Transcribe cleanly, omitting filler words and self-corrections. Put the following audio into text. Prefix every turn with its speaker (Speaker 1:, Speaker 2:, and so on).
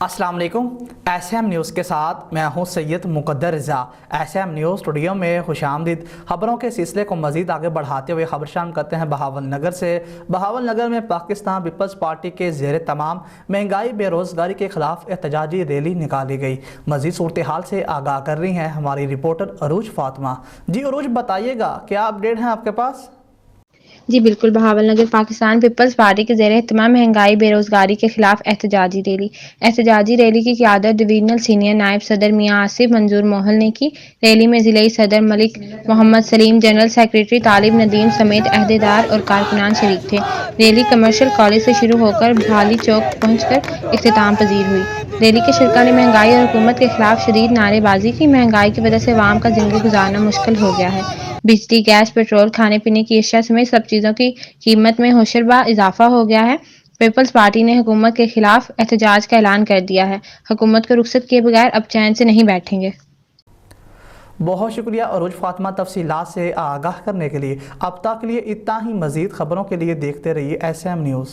Speaker 1: अस्सलाम वालेकुम। SM news के साथ मैं हूं सैयद मुकद्दर रज़ा। SM न्यूज़ स्टूडियो में खुशामदीद। खबरों के सिलसिले को मज़ीद आगे बढ़ाते हुए खबर शाम करते हैं बहावल नगर से। बहावल नगर में पाकिस्तान पीपल्स पार्टी के ज़ेर तमाम महंगाई बेरोज़गारी के ख़िलाफ़ एहतजाजी रैली निकाली गई। मज़ीद सूरत हाल से आगाह कर रही हैं हमारी रिपोर्टर अरूज फातिमा। जी अरूज, बताइएगा क्या अपडेट हैं आपके पास?
Speaker 2: जी बिल्कुल, बहावल नगर पाकिस्तान पीपल्स पार्टी के ज़ेर तमाम महंगाई बेरोज़गारी के खिलाफ एहतजाजी रैली की क़ियादत डिवीज़नल सीनियर नायब सदर मियां आसिफ मंजूर मोहल ने की। रैली में ज़िले सदर मलिक मोहम्मद सलीम, जनरल सेक्रेटरी तालिब नदीम समेत अहदेदार और कारकुनान शरीक थे। रैली कमर्शियल कॉलेज से शुरू होकर भाली चौक पहुंचकर इख्तिताम पजीर हुई। रैली के शिरका ने महंगाई और हुकूमत के खिलाफ शदीद नारेबाजी की। महंगाई की वजह से अवाम का ज़िंदगी गुजारना मुश्किल हो गया है। बिजली, गैस, पेट्रोल, खाने पीने की अशिया समेत सब चीज़ों की कीमत में होशरबा इजाफा हो गया है। पीपल्स पार्टी ने हुकूमत के खिलाफ एहतजाज का ऐलान कर दिया है। हुकूमत को रुखसत किए बगैर अब चैन से नहीं बैठेंगे।
Speaker 1: बहुत शुक्रिया अरूज फातिमा तफसीलात से आगाह करने के लिए। अब तक के लिए इतना ही। मज़ीद खबरों के लिए देखते रहिए SM न्यूज़।